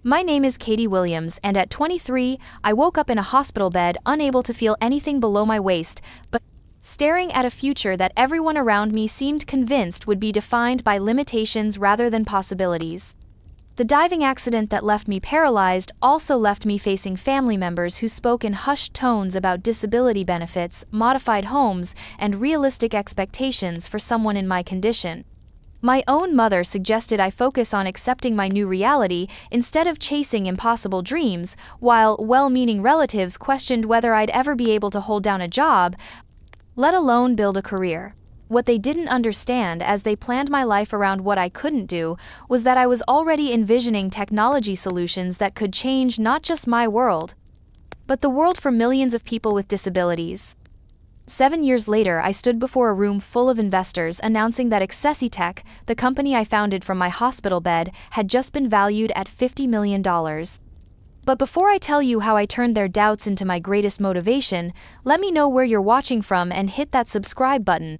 My name is Katie Williams, and at 23, I woke up in a hospital bed, unable to feel anything below my waist, but staring at a future that everyone around me seemed convinced would be defined by limitations rather than possibilities. The diving accident that left me paralyzed also left me facing family members who spoke in hushed tones about disability benefits, modified homes, and realistic expectations for someone in my condition. My own mother suggested I focus on accepting my new reality instead of chasing impossible dreams, while well-meaning relatives questioned whether I'd ever be able to hold down a job, let alone build a career. What they didn't understand as they planned my life around what I couldn't do was that I was already envisioning technology solutions that could change not just my world, but the world for millions of people with disabilities. 7 years later, I stood before a room full of investors announcing that AccessiTech, the company I founded from my hospital bed, had just been valued at $50 million. But before I tell you how I turned their doubts into my greatest motivation, let me know where you're watching from and hit that subscribe button.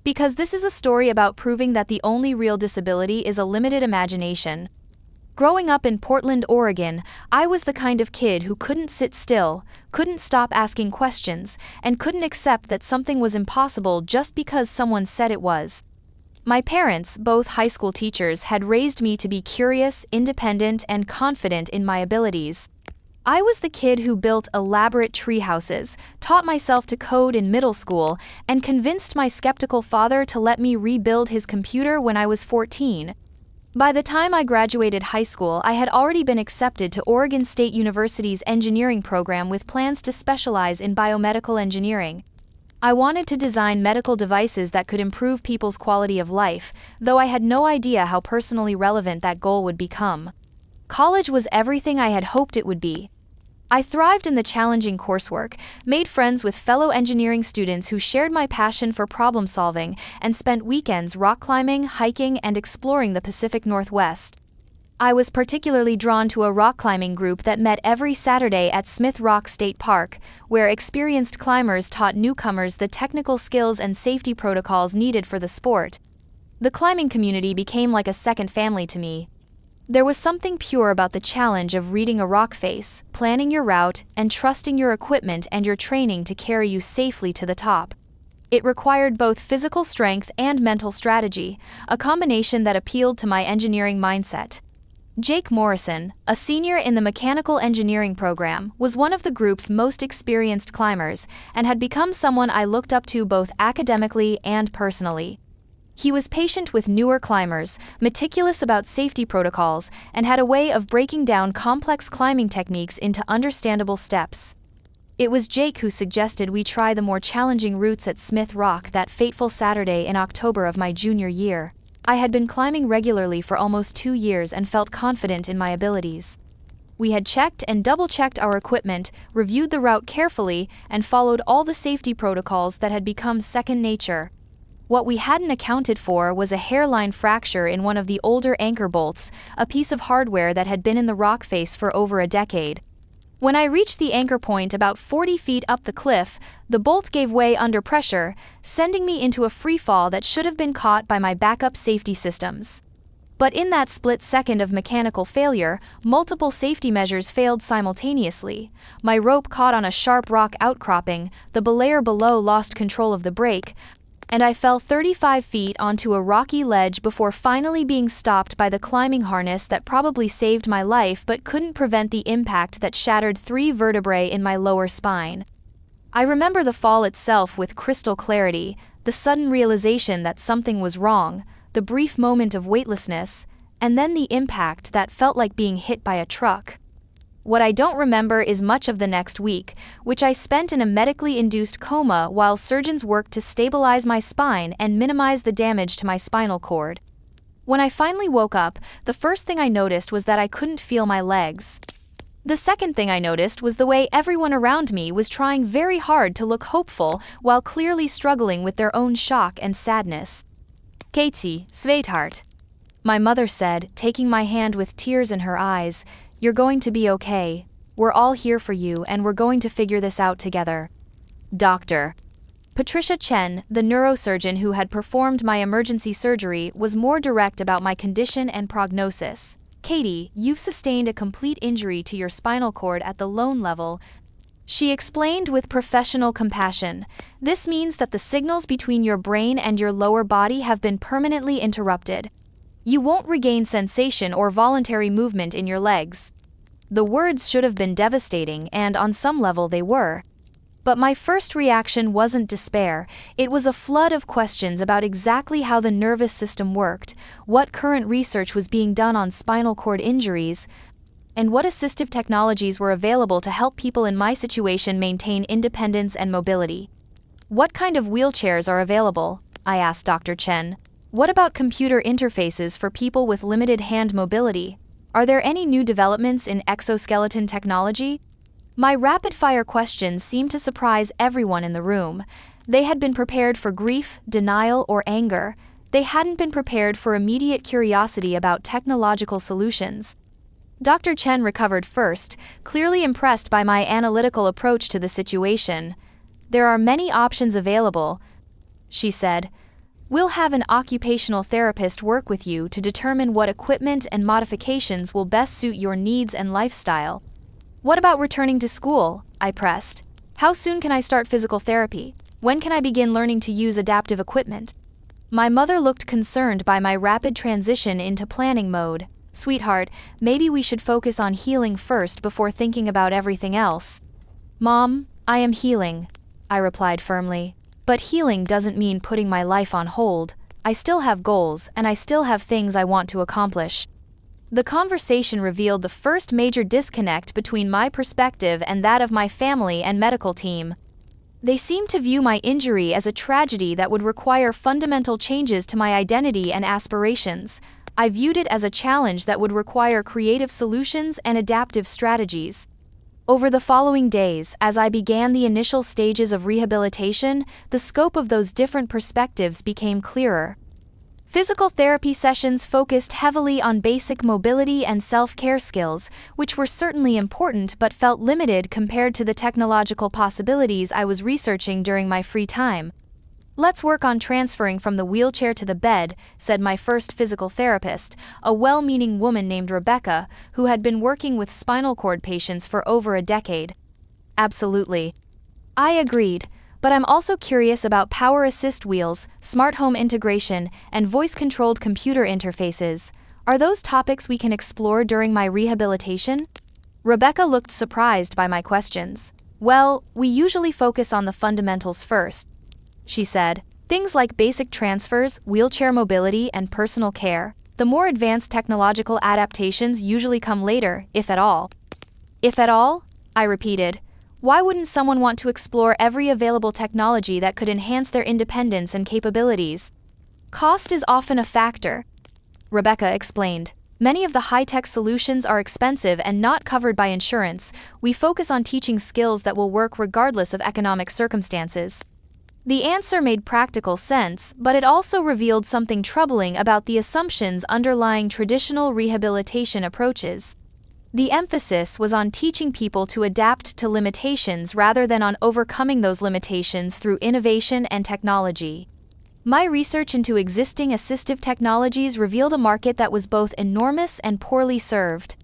Because this is a story about proving that the only real disability is a limited imagination. Growing up in Portland, Oregon, I was the kind of kid who couldn't sit still, couldn't stop asking questions, and couldn't accept that something was impossible just because someone said it was. My parents, both high school teachers, had raised me to be curious, independent, and confident in my abilities. I was the kid who built elaborate tree houses, taught myself to code in middle school, and convinced my skeptical father to let me rebuild his computer when I was 14. By the time I graduated high school, I had already been accepted to Oregon State University's engineering program with plans to specialize in biomedical engineering. I wanted to design medical devices that could improve people's quality of life, though I had no idea how personally relevant that goal would become. College was everything I had hoped it would be. I thrived in the challenging coursework, made friends with fellow engineering students who shared my passion for problem solving, and spent weekends rock climbing, hiking, and exploring the Pacific Northwest. I was particularly drawn to a rock climbing group that met every Saturday at Smith Rock State Park, where experienced climbers taught newcomers the technical skills and safety protocols needed for the sport. The climbing community became like a second family to me. There was something pure about the challenge of reading a rock face, planning your route, and trusting your equipment and your training to carry you safely to the top. It required both physical strength and mental strategy, a combination that appealed to my engineering mindset. Jake Morrison, a senior in the mechanical engineering program, was one of the group's most experienced climbers and had become someone I looked up to both academically and personally. He was patient with newer climbers, meticulous about safety protocols, and had a way of breaking down complex climbing techniques into understandable steps. It was Jake who suggested we try the more challenging routes at Smith Rock that fateful Saturday in October of my junior year. I had been climbing regularly for almost 2 years and felt confident in my abilities. We had checked and double-checked our equipment, reviewed the route carefully, and followed all the safety protocols that had become second nature. What we hadn't accounted for was a hairline fracture in one of the older anchor bolts, a piece of hardware that had been in the rock face for over a decade. When I reached the anchor point about 40 feet up the cliff, the bolt gave way under pressure, sending me into a free fall that should have been caught by my backup safety systems. But in that split second of mechanical failure, multiple safety measures failed simultaneously. My rope caught on a sharp rock outcropping, the belayer below lost control of the brake, and I fell 35 feet onto a rocky ledge before finally being stopped by the climbing harness that probably saved my life but couldn't prevent the impact that shattered 3 vertebrae in my lower spine. I remember the fall itself with crystal clarity, the sudden realization that something was wrong, the brief moment of weightlessness, and then the impact that felt like being hit by a truck. What I don't remember is much of the next week, which I spent in a medically induced coma while surgeons worked to stabilize my spine and minimize the damage to my spinal cord. When I finally woke up, the first thing I noticed was that I couldn't feel my legs. The second thing I noticed was the way everyone around me was trying very hard to look hopeful while clearly struggling with their own shock and sadness. "Katie, sweetheart," my mother said, taking my hand with tears in her eyes, "you're going to be okay. We're all here for you and we're going to figure this out together." Dr. Patricia Chen, the neurosurgeon who had performed my emergency surgery, was more direct about my condition and prognosis. Katie, you've sustained a complete injury to your spinal cord at the loan level, she explained with professional compassion. This means that the signals between your brain and your lower body have been permanently interrupted. You won't regain sensation or voluntary movement in your legs. The words should have been devastating, and on some level they were. But my first reaction wasn't despair, it was a flood of questions about exactly how the nervous system worked, what current research was being done on spinal cord injuries, and what assistive technologies were available to help people in my situation maintain independence and mobility. What kind of wheelchairs are available? I asked Dr. Chen. What about computer interfaces for people with limited hand mobility? Are there any new developments in exoskeleton technology? My rapid-fire questions seemed to surprise everyone in the room. They had been prepared for grief, denial, or anger. They hadn't been prepared for immediate curiosity about technological solutions. Dr. Chen recovered first, clearly impressed by my analytical approach to the situation. There are many options available, she said. We'll have an occupational therapist work with you to determine what equipment and modifications will best suit your needs and lifestyle. What about returning to school? I pressed. How soon can I start physical therapy? When can I begin learning to use adaptive equipment? My mother looked concerned by my rapid transition into planning mode. Sweetheart, maybe we should focus on healing first before thinking about everything else. Mom, I am healing, I replied firmly. But healing doesn't mean putting my life on hold. I still have goals, and I still have things I want to accomplish. The conversation revealed the first major disconnect between my perspective and that of my family and medical team. They seemed to view my injury as a tragedy that would require fundamental changes to my identity and aspirations. I viewed it as a challenge that would require creative solutions and adaptive strategies. Over the following days, as I began the initial stages of rehabilitation, the scope of those different perspectives became clearer. Physical therapy sessions focused heavily on basic mobility and self-care skills, which were certainly important but felt limited compared to the technological possibilities I was researching during my free time. Let's work on transferring from the wheelchair to the bed, said my first physical therapist, a well-meaning woman named Rebecca, who had been working with spinal cord patients for over a decade. Absolutely. I agreed, but I'm also curious about power assist wheels, smart home integration, and voice-controlled computer interfaces. Are those topics we can explore during my rehabilitation? Rebecca looked surprised by my questions. Well, we usually focus on the fundamentals first, she said. Things like basic transfers, wheelchair mobility, and personal care. The more advanced technological adaptations usually come later, if at all. If at all? I repeated. Why wouldn't someone want to explore every available technology that could enhance their independence and capabilities? Cost is often a factor, Rebecca explained. Many of the high-tech solutions are expensive and not covered by insurance. We focus on teaching skills that will work regardless of economic circumstances. The answer made practical sense, but it also revealed something troubling about the assumptions underlying traditional rehabilitation approaches. The emphasis was on teaching people to adapt to limitations rather than on overcoming those limitations through innovation and technology. My research into existing assistive technologies revealed a market that was both enormous and poorly served.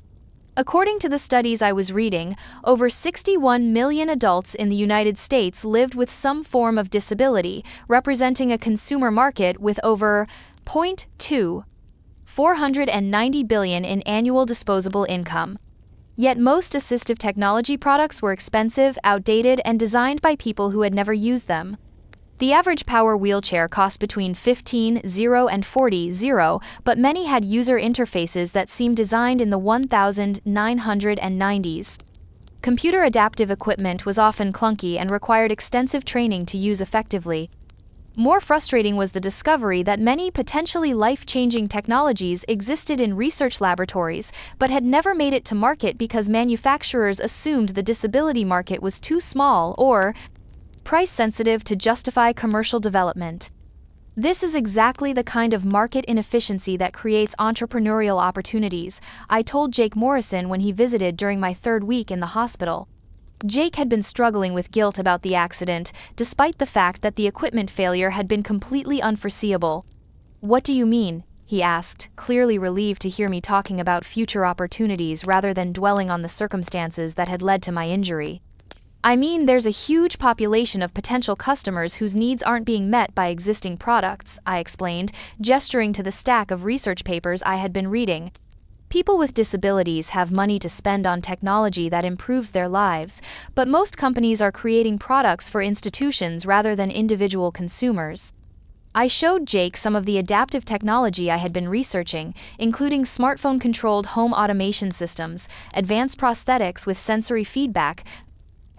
According to the studies I was reading, over 61 million adults in the United States lived with some form of disability, representing a consumer market with over 490 billion in annual disposable income. Yet most assistive technology products were expensive, outdated, and designed by people who had never used them. The average power wheelchair cost between $15,000 and $40,000, but many had user interfaces that seemed designed in the 1990s. Computer adaptive equipment was often clunky and required extensive training to use effectively. More frustrating was the discovery that many potentially life-changing technologies existed in research laboratories, but had never made it to market because manufacturers assumed the disability market was too small or price-sensitive to justify commercial development. This is exactly the kind of market inefficiency that creates entrepreneurial opportunities, I told Jake Morrison when he visited during my third week in the hospital. Jake had been struggling with guilt about the accident, despite the fact that the equipment failure had been completely unforeseeable. What do you mean? he asked, clearly relieved to hear me talking about future opportunities rather than dwelling on the circumstances that had led to my injury. I mean, there's a huge population of potential customers whose needs aren't being met by existing products, I explained, gesturing to the stack of research papers I had been reading. People with disabilities have money to spend on technology that improves their lives, but most companies are creating products for institutions rather than individual consumers. I showed Jake some of the adaptive technology I had been researching, including smartphone-controlled home automation systems, advanced prosthetics with sensory feedback,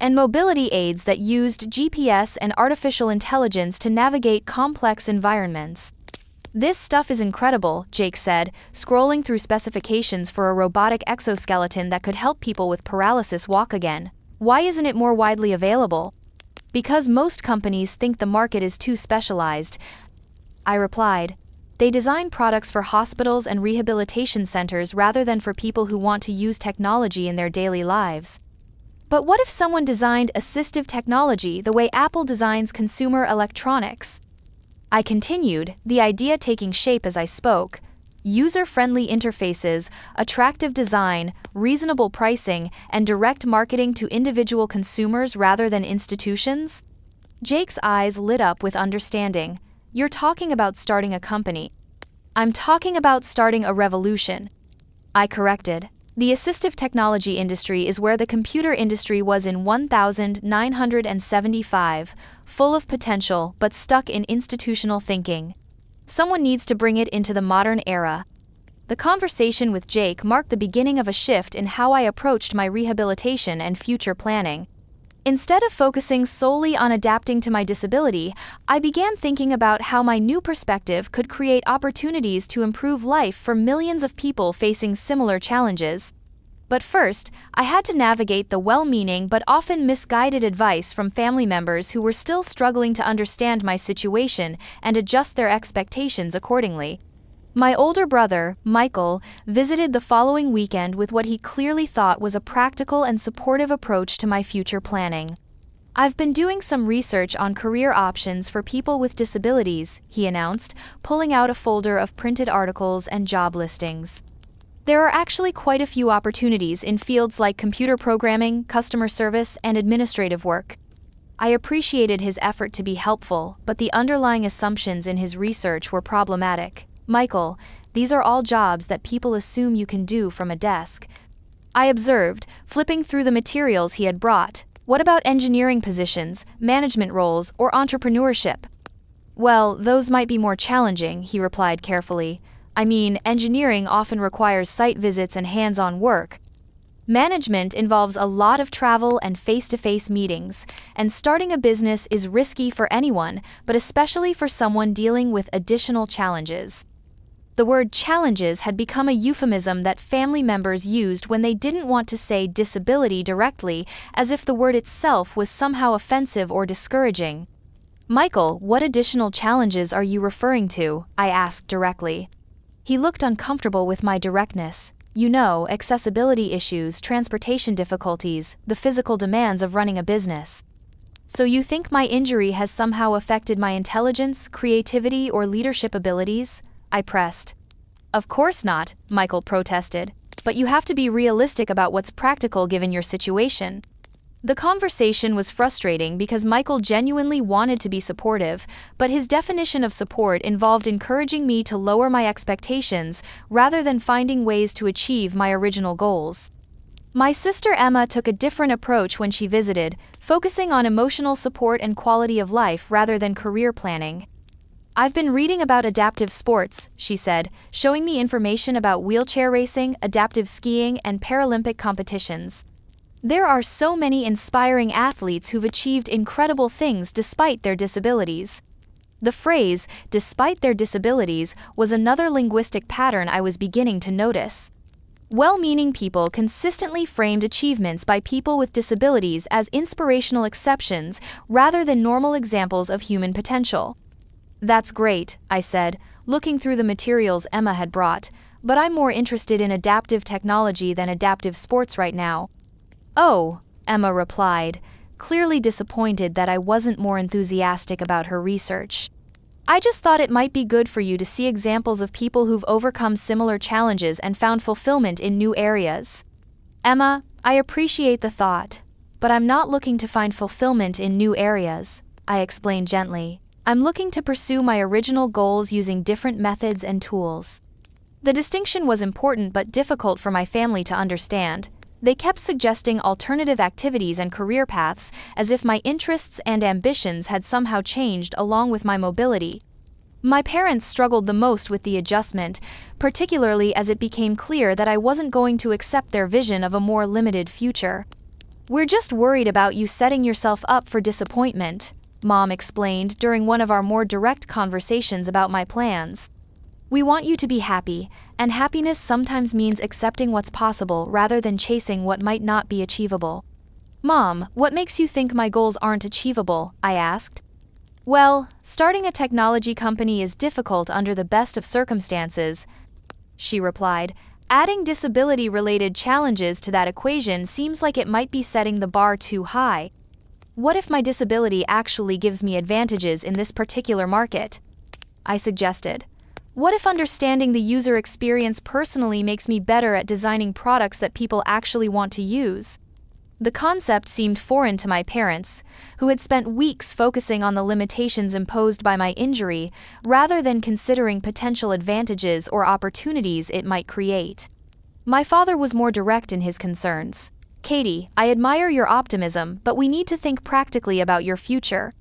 and mobility aids that used GPS and artificial intelligence to navigate complex environments. This stuff is incredible, Jake said, scrolling through specifications for a robotic exoskeleton that could help people with paralysis walk again. Why isn't it more widely available? Because most companies think the market is too specialized, I replied. They design products for hospitals and rehabilitation centers rather than for people who want to use technology in their daily lives. But what if someone designed assistive technology the way Apple designs consumer electronics? I continued, the idea taking shape as I spoke. User-friendly interfaces, attractive design, reasonable pricing, and direct marketing to individual consumers rather than institutions? Jake's eyes lit up with understanding. You're talking about starting a company. I'm talking about starting a revolution, I corrected. The assistive technology industry is where the computer industry was in 1975, full of potential but stuck in institutional thinking. Someone needs to bring it into the modern era. The conversation with Jake marked the beginning of a shift in how I approached my rehabilitation and future planning. Instead of focusing solely on adapting to my disability, I began thinking about how my new perspective could create opportunities to improve life for millions of people facing similar challenges. But first, I had to navigate the well-meaning but often misguided advice from family members who were still struggling to understand my situation and adjust their expectations accordingly. My older brother, Michael, visited the following weekend with what he clearly thought was a practical and supportive approach to my future planning. I've been doing some research on career options for people with disabilities, he announced, pulling out a folder of printed articles and job listings. There are actually quite a few opportunities in fields like computer programming, customer service, and administrative work. I appreciated his effort to be helpful, but the underlying assumptions in his research were problematic. Michael, these are all jobs that people assume you can do from a desk, I observed, flipping through the materials he had brought. What about engineering positions, management roles, or entrepreneurship? Well, those might be more challenging, he replied carefully. I mean, engineering often requires site visits and hands-on work. Management involves a lot of travel and face-to-face meetings, and starting a business is risky for anyone, but especially for someone dealing with additional challenges. The word challenges had become a euphemism that family members used when they didn't want to say disability directly, as if the word itself was somehow offensive or discouraging. Michael, what additional challenges are you referring to? I asked directly. He looked uncomfortable with my directness. You know, accessibility issues, transportation difficulties, the physical demands of running a business. So you think my injury has somehow affected my intelligence, creativity, or leadership abilities? I pressed. Of course not, Michael protested. But you have to be realistic about what's practical given your situation. The conversation was frustrating because Michael genuinely wanted to be supportive, but his definition of support involved encouraging me to lower my expectations rather than finding ways to achieve my original goals. My sister Emma took a different approach when she visited, focusing on emotional support and quality of life rather than career planning. I've been reading about adaptive sports, she said, showing me information about wheelchair racing, adaptive skiing, and Paralympic competitions. There are so many inspiring athletes who've achieved incredible things despite their disabilities. The phrase, despite their disabilities, was another linguistic pattern I was beginning to notice. Well-meaning people consistently framed achievements by people with disabilities as inspirational exceptions rather than normal examples of human potential. That's great, I said, looking through the materials Emma had brought, but I'm more interested in adaptive technology than adaptive sports right now. Oh, Emma replied, clearly disappointed that I wasn't more enthusiastic about her research. I just thought it might be good for you to see examples of people who've overcome similar challenges and found fulfillment in new areas. Emma, I appreciate the thought, but I'm not looking to find fulfillment in new areas, I explained gently. I'm looking to pursue my original goals using different methods and tools. The distinction was important but difficult for my family to understand. They kept suggesting alternative activities and career paths, as if my interests and ambitions had somehow changed along with my mobility. My parents struggled the most with the adjustment, particularly as it became clear that I wasn't going to accept their vision of a more limited future. We're just worried about you setting yourself up for disappointment, Mom explained during one of our more direct conversations about my plans. We want you to be happy, and happiness sometimes means accepting what's possible rather than chasing what might not be achievable. Mom, what makes you think my goals aren't achievable? I asked. Well, starting a technology company is difficult under the best of circumstances, she replied. Adding disability-related challenges to that equation seems like it might be setting the bar too high. What if my disability actually gives me advantages in this particular market? I suggested. What if understanding the user experience personally makes me better at designing products that people actually want to use? The concept seemed foreign to my parents, who had spent weeks focusing on the limitations imposed by my injury, rather than considering potential advantages or opportunities it might create. My father was more direct in his concerns. Katie, I admire your optimism, but we need to think practically about your future,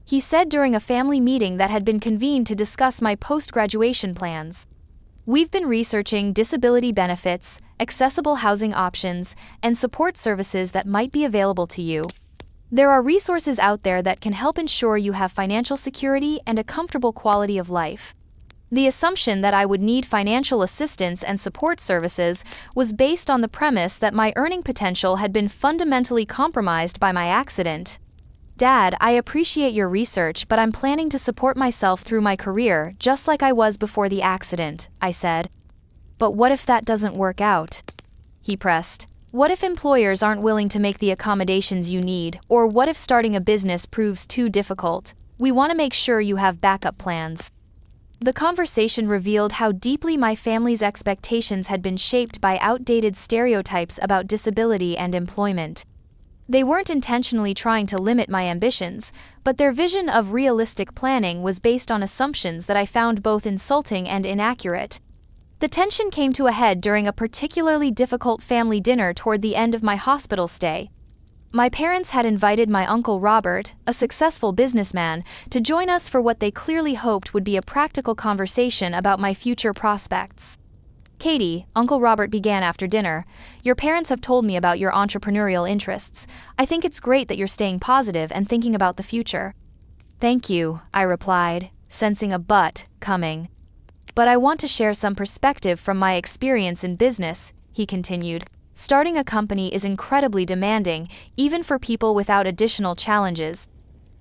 he said during a family meeting that had been convened to discuss my post-graduation plans. We've been researching disability benefits, accessible housing options, and support services that might be available to you. There are resources out there that can help ensure you have financial security and a comfortable quality of life. The assumption that I would need financial assistance and support services was based on the premise that my earning potential had been fundamentally compromised by my accident. Dad, I appreciate your research, but I'm planning to support myself through my career, just like I was before the accident, I said. But what if that doesn't work out? He pressed. What if employers aren't willing to make the accommodations you need, or what if starting a business proves too difficult? We want to make sure you have backup plans. The conversation revealed how deeply my family's expectations had been shaped by outdated stereotypes about disability and employment. They weren't intentionally trying to limit my ambitions, but their vision of realistic planning was based on assumptions that I found both insulting and inaccurate. The tension came to a head during a particularly difficult family dinner toward the end of my hospital stay. My parents had invited my Uncle Robert, a successful businessman, to join us for what they clearly hoped would be a practical conversation about my future prospects. Katie, Uncle Robert began after dinner, your parents have told me about your entrepreneurial interests. I think it's great that you're staying positive and thinking about the future. Thank you, I replied, sensing a but coming. But I want to share some perspective from my experience in business, he continued. Starting a company is incredibly demanding, even for people without additional challenges.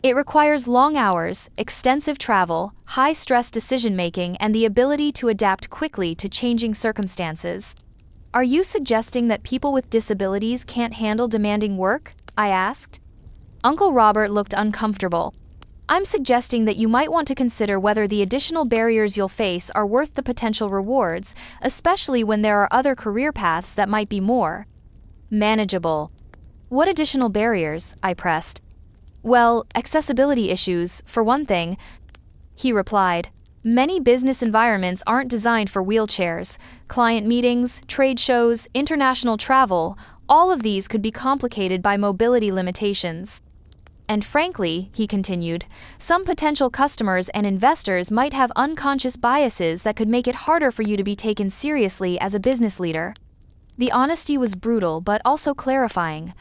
It requires long hours, extensive travel, high-stress decision-making, and the ability to adapt quickly to changing circumstances. Are you suggesting that people with disabilities can't handle demanding work? I asked. Uncle Robert looked uncomfortable. I'm suggesting that you might want to consider whether the additional barriers you'll face are worth the potential rewards, especially when there are other career paths that might be more manageable. What additional barriers? I pressed. Well, accessibility issues, for one thing, he replied. Many business environments aren't designed for wheelchairs. Client meetings, trade shows, international travel, all of these could be complicated by mobility limitations. And frankly, he continued, some potential customers and investors might have unconscious biases that could make it harder for you to be taken seriously as a business leader. The honesty was brutal but also clarifying.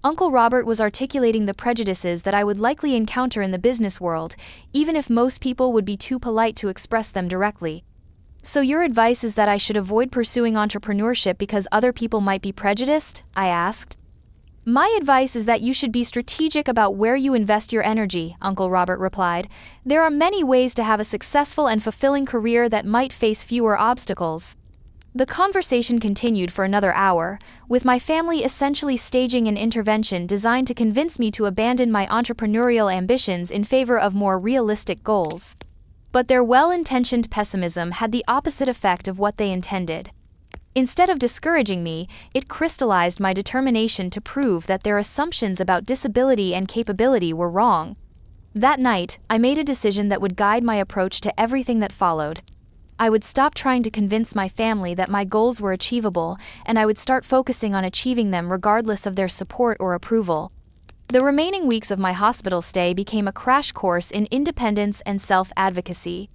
Uncle Robert was articulating the prejudices that I would likely encounter in the business world, even if most people would be too polite to express them directly. So your advice is that I should avoid pursuing entrepreneurship because other people might be prejudiced? I asked. My advice is that you should be strategic about where you invest your energy, Uncle Robert replied. There are many ways to have a successful and fulfilling career that might face fewer obstacles. The conversation continued for another hour, with my family essentially staging an intervention designed to convince me to abandon my entrepreneurial ambitions in favor of more realistic goals. But their well-intentioned pessimism had the opposite effect of what they intended. Instead of discouraging me, it crystallized my determination to prove that their assumptions about disability and capability were wrong. That night, I made a decision that would guide my approach to everything that followed. I would stop trying to convince my family that my goals were achievable, and I would start focusing on achieving them regardless of their support or approval. The remaining weeks of my hospital stay became a crash course in independence and self-advocacy.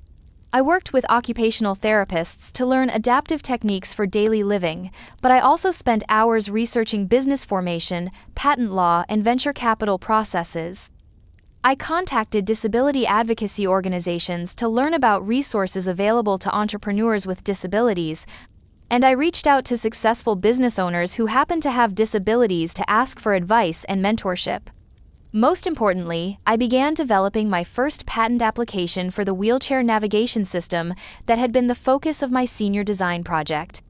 I worked with occupational therapists to learn adaptive techniques for daily living, but I also spent hours researching business formation, patent law, and venture capital processes. I contacted disability advocacy organizations to learn about resources available to entrepreneurs with disabilities, and I reached out to successful business owners who happen to have disabilities to ask for advice and mentorship. Most importantly, I began developing my first patent application for the wheelchair navigation system that had been the focus of my senior design project.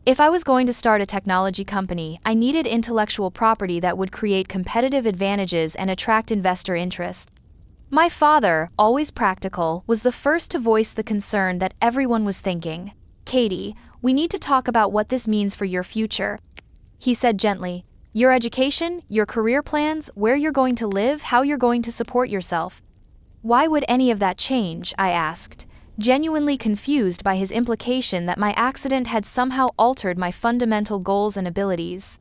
If I was going to start a technology company, I needed intellectual property that would create competitive advantages and attract investor interest. My father, always practical, was the first to voice the concern that everyone was thinking. "Katie, we need to talk about what this means for your future," he said gently. "Your education, your career plans, where you're going to live, how you're going to support yourself." "Why would any of that change?" I asked, genuinely confused by his implication that my accident had somehow altered my fundamental goals and abilities.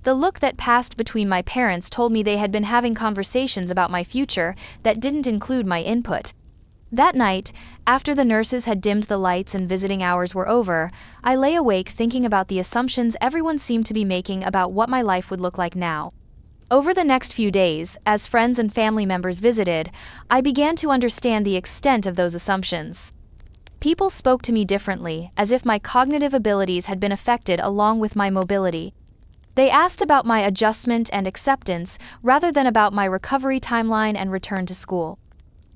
The look that passed between my parents told me they had been having conversations about my future that didn't include my input. That night, after the nurses had dimmed the lights and visiting hours were over, I lay awake thinking about the assumptions everyone seemed to be making about what my life would look like now. Over the next few days, as friends and family members visited, I began to understand the extent of those assumptions. People spoke to me differently, as if my cognitive abilities had been affected along with my mobility. They asked about my adjustment and acceptance rather than about my recovery timeline and return to school.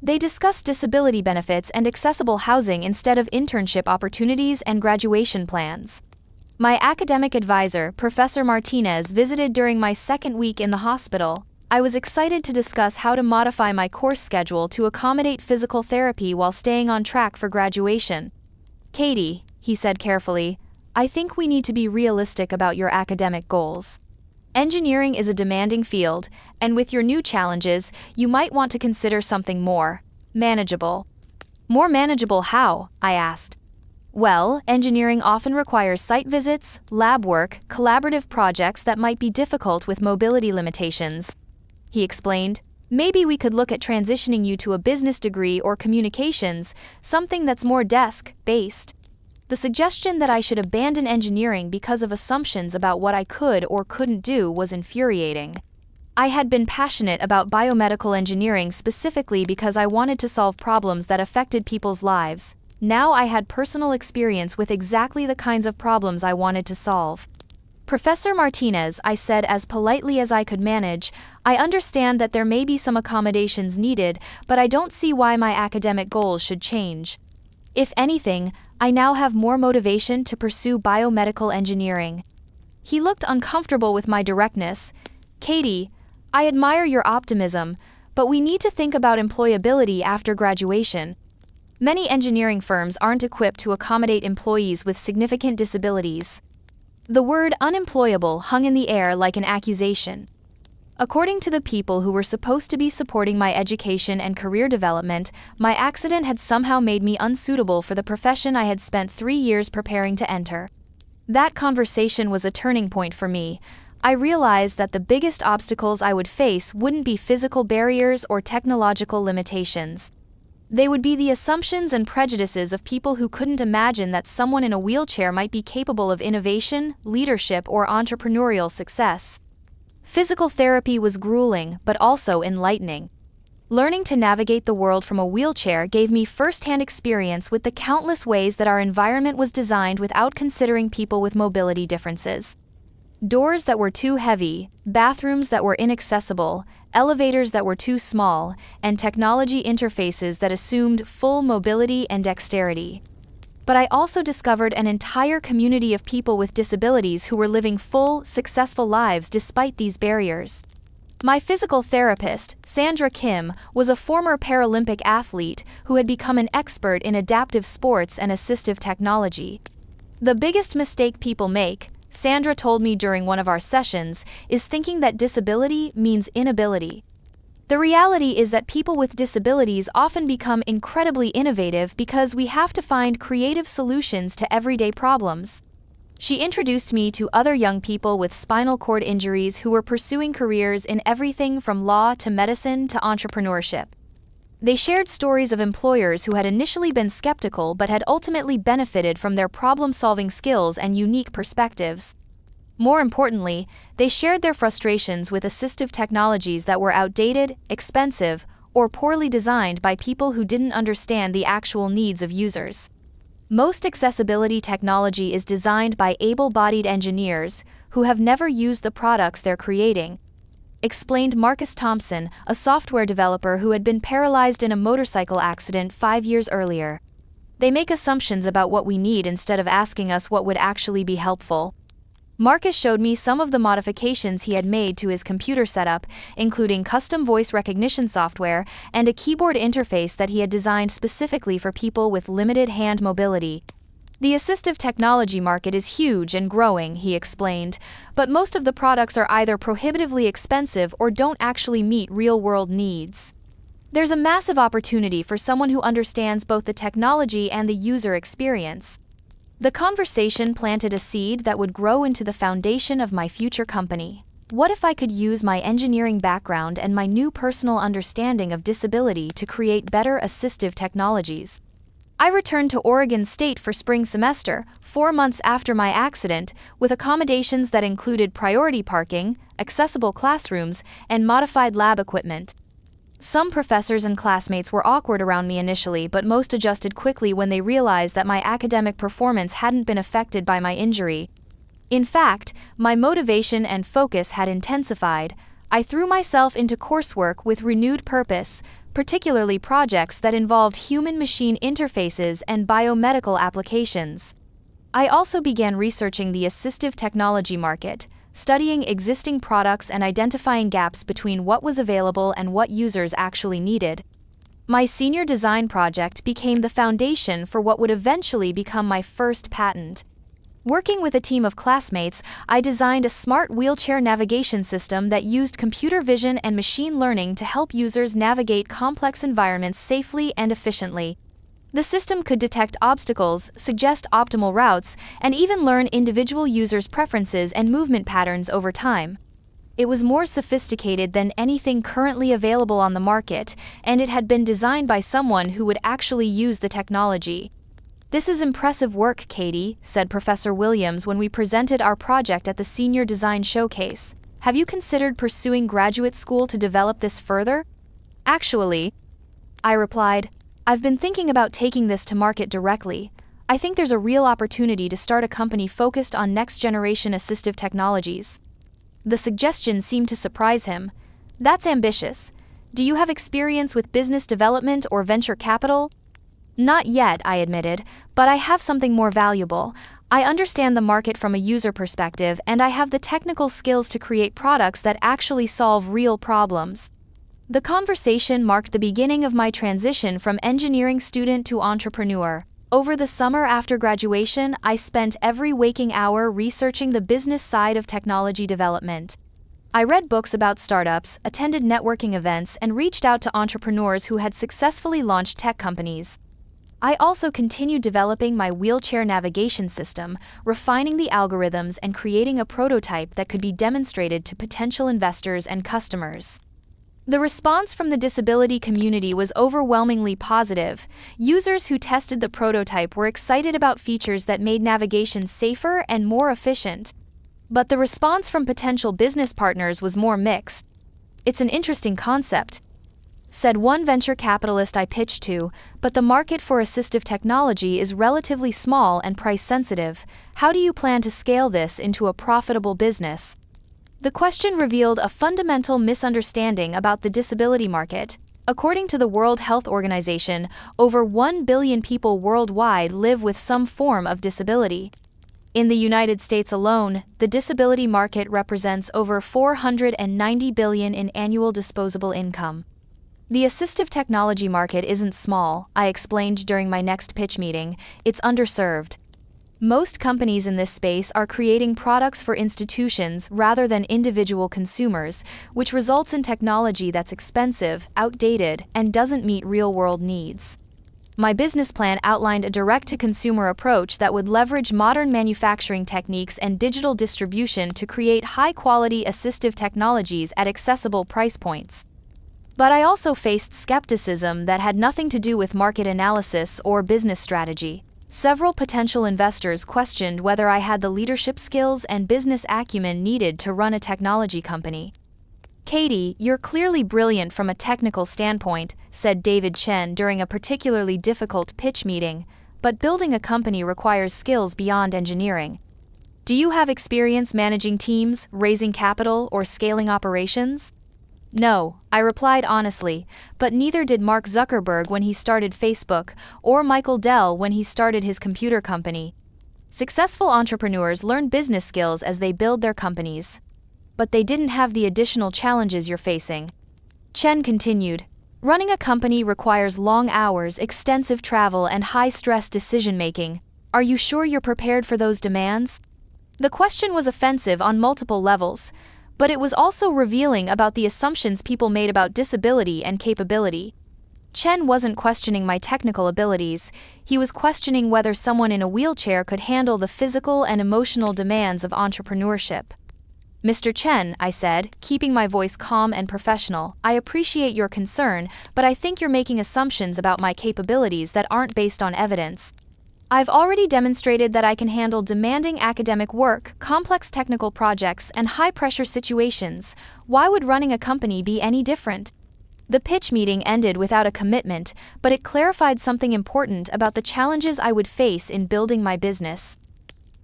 They discussed disability benefits and accessible housing instead of internship opportunities and graduation plans. My academic advisor, Professor Martinez, visited during my second week in the hospital. I was excited to discuss how to modify my course schedule to accommodate physical therapy while staying on track for graduation. "Katie," he said carefully, "I think we need to be realistic about your academic goals. Engineering is a demanding field, and with your new challenges, you might want to consider something more manageable." "More manageable how?" I asked. "Well, engineering often requires site visits, lab work, collaborative projects that might be difficult with mobility limitations," he explained. "Maybe we could look at transitioning you to a business degree or communications, something that's more desk-based." The suggestion that I should abandon engineering because of assumptions about what I could or couldn't do was infuriating. I had been passionate about biomedical engineering specifically because I wanted to solve problems that affected people's lives. Now I had personal experience with exactly the kinds of problems I wanted to solve. "Professor Martinez," I said as politely as I could manage, "I understand that there may be some accommodations needed, but I don't see why my academic goals should change. If anything, I now have more motivation to pursue biomedical engineering." He looked uncomfortable with my directness. "Katie, I admire your optimism, but we need to think about employability after graduation. Many engineering firms aren't equipped to accommodate employees with significant disabilities." The word unemployable hung in the air like an accusation. According to the people who were supposed to be supporting my education and career development, my accident had somehow made me unsuitable for the profession I had spent 3 years preparing to enter. That conversation was a turning point for me. I realized that the biggest obstacles I would face wouldn't be physical barriers or technological limitations. They would be the assumptions and prejudices of people who couldn't imagine that someone in a wheelchair might be capable of innovation, leadership, or entrepreneurial success. Physical therapy was grueling, but also enlightening. Learning to navigate the world from a wheelchair gave me first-hand experience with the countless ways that our environment was designed without considering people with mobility differences. Doors that were too heavy, bathrooms that were inaccessible, elevators that were too small, and technology interfaces that assumed full mobility and dexterity. But I also discovered an entire community of people with disabilities who were living full, successful lives despite these barriers. My physical therapist, Sandra Kim, was a former Paralympic athlete who had become an expert in adaptive sports and assistive technology. The biggest mistake people make, Sandra told me during one of our sessions, is thinking that disability means inability. The reality is that people with disabilities often become incredibly innovative because we have to find creative solutions to everyday problems. She introduced me to other young people with spinal cord injuries who were pursuing careers in everything from law to medicine to entrepreneurship. They shared stories of employers who had initially been skeptical but had ultimately benefited from their problem-solving skills and unique perspectives. More importantly, they shared their frustrations with assistive technologies that were outdated, expensive, or poorly designed by people who didn't understand the actual needs of users. Most accessibility technology is designed by able-bodied engineers who have never used the products they're creating, explained Marcus Thompson, a software developer who had been paralyzed in a motorcycle accident 5 years earlier. They make assumptions about what we need instead of asking us what would actually be helpful. Marcus showed me some of the modifications he had made to his computer setup, including custom voice recognition software and a keyboard interface that he had designed specifically for people with limited hand mobility. The assistive technology market is huge and growing, he explained, but most of the products are either prohibitively expensive or don't actually meet real-world needs. There's a massive opportunity for someone who understands both the technology and the user experience. The conversation planted a seed that would grow into the foundation of my future company. What if I could use my engineering background and my new personal understanding of disability to create better assistive technologies? I returned to Oregon State for spring semester, 4 months after my accident, with accommodations that included priority parking, accessible classrooms, and modified lab equipment. Some professors and classmates were awkward around me initially, but most adjusted quickly when they realized that my academic performance hadn't been affected by my injury. In fact, my motivation and focus had intensified. I threw myself into coursework with renewed purpose, particularly projects that involved human-machine interfaces and biomedical applications. I also began researching the assistive technology market, studying existing products and identifying gaps between what was available and what users actually needed. My senior design project became the foundation for what would eventually become my first patent. Working with a team of classmates, I designed a smart wheelchair navigation system that used computer vision and machine learning to help users navigate complex environments safely and efficiently. The system could detect obstacles, suggest optimal routes, and even learn individual users' preferences and movement patterns over time. It was more sophisticated than anything currently available on the market, and it had been designed by someone who would actually use the technology. "This is impressive work, Katie," said Professor Williams when we presented our project at the Senior Design Showcase. "Have you considered pursuing graduate school to develop this further?" "Actually," I replied, "I've been thinking about taking this to market directly. I think there's a real opportunity to start a company focused on next-generation assistive technologies." The suggestion seemed to surprise him. "That's ambitious. Do you have experience with business development or venture capital?" "Not yet," I admitted, "but I have something more valuable. I understand the market from a user perspective, and I have the technical skills to create products that actually solve real problems." The conversation marked the beginning of my transition from engineering student to entrepreneur. Over the summer after graduation, I spent every waking hour researching the business side of technology development. I read books about startups, attended networking events, and reached out to entrepreneurs who had successfully launched tech companies. I also continued developing my wheelchair navigation system, refining the algorithms and creating a prototype that could be demonstrated to potential investors and customers. The response from the disability community was overwhelmingly positive. Users who tested the prototype were excited about features that made navigation safer and more efficient. But the response from potential business partners was more mixed. "It's an interesting concept," said one venture capitalist I pitched to, "but the market for assistive technology is relatively small and price-sensitive. How do you plan to scale this into a profitable business?" The question revealed a fundamental misunderstanding about the disability market. According to the World Health Organization, over 1 billion people worldwide live with some form of disability. In the United States alone, the disability market represents over $490 billion in annual disposable income. The assistive technology market isn't small, I explained during my next pitch meeting, it's underserved. Most companies in this space are creating products for institutions rather than individual consumers, which results in technology that's expensive, outdated, and doesn't meet real-world needs. My business plan outlined a direct-to-consumer approach that would leverage modern manufacturing techniques and digital distribution to create high-quality assistive technologies at accessible price points. But I also faced skepticism that had nothing to do with market analysis or business strategy. Several potential investors questioned whether I had the leadership skills and business acumen needed to run a technology company. "Katie, you're clearly brilliant from a technical standpoint," said David Chen during a particularly difficult pitch meeting, "but building a company requires skills beyond engineering. Do you have experience managing teams, raising capital, or scaling operations?" "No," I replied honestly, but neither did Mark Zuckerberg when he started Facebook, or Michael Dell when he started his computer company. Successful entrepreneurs learn business skills as they build their companies. But they didn't have the additional challenges you're facing. Chen continued, "Running a company requires long hours, extensive travel, and high-stress decision-making. Are you sure you're prepared for those demands?" The question was offensive on multiple levels, but it was also revealing about the assumptions people made about disability and capability. Chen wasn't questioning my technical abilities, he was questioning whether someone in a wheelchair could handle the physical and emotional demands of entrepreneurship. "Mr. Chen," I said, keeping my voice calm and professional, "I appreciate your concern, but I think you're making assumptions about my capabilities that aren't based on evidence. I've already demonstrated that I can handle demanding academic work, complex technical projects, and high-pressure situations. Why would running a company be any different?" The pitch meeting ended without a commitment, but it clarified something important about the challenges I would face in building my business.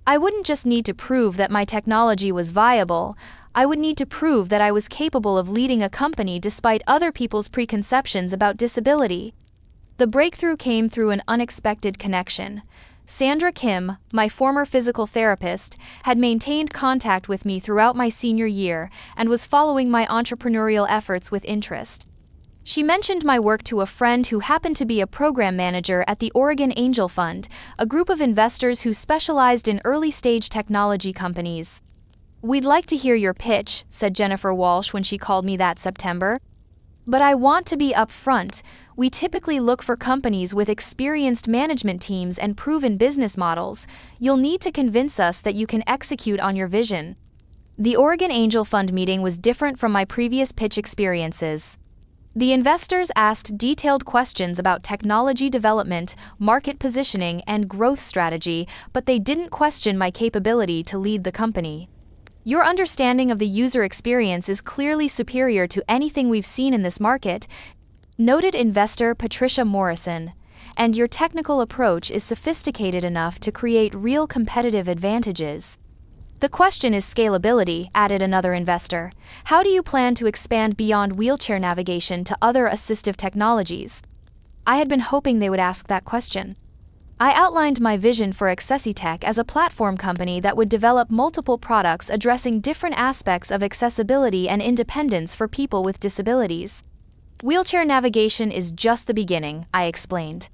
I wouldn't just need to prove that my technology was viable, I would need to prove that I was capable of leading a company despite other people's preconceptions about disability. The breakthrough came through an unexpected connection. Sandra Kim, my former physical therapist, had maintained contact with me throughout my senior year and was following my entrepreneurial efforts with interest. She mentioned my work to a friend who happened to be a program manager at the Oregon Angel Fund, a group of investors who specialized in early-stage technology companies. "We'd like to hear your pitch," said Jennifer Walsh when she called me that September. "But I want to be upfront. We typically look for companies with experienced management teams and proven business models. You'll need to convince us that you can execute on your vision." The Oregon Angel Fund meeting was different from my previous pitch experiences. The investors asked detailed questions about technology development, market positioning, and growth strategy, but they didn't question my capability to lead the company. "Your understanding of the user experience is clearly superior to anything we've seen in this market," noted investor Patricia Morrison, "and your technical approach is sophisticated enough to create real competitive advantages." "The question is scalability," added another investor. "How do you plan to expand beyond wheelchair navigation to other assistive technologies?" I had been hoping they would ask that question. I outlined my vision for AccessiTech as a platform company that would develop multiple products addressing different aspects of accessibility and independence for people with disabilities. "Wheelchair navigation is just the beginning," I explained.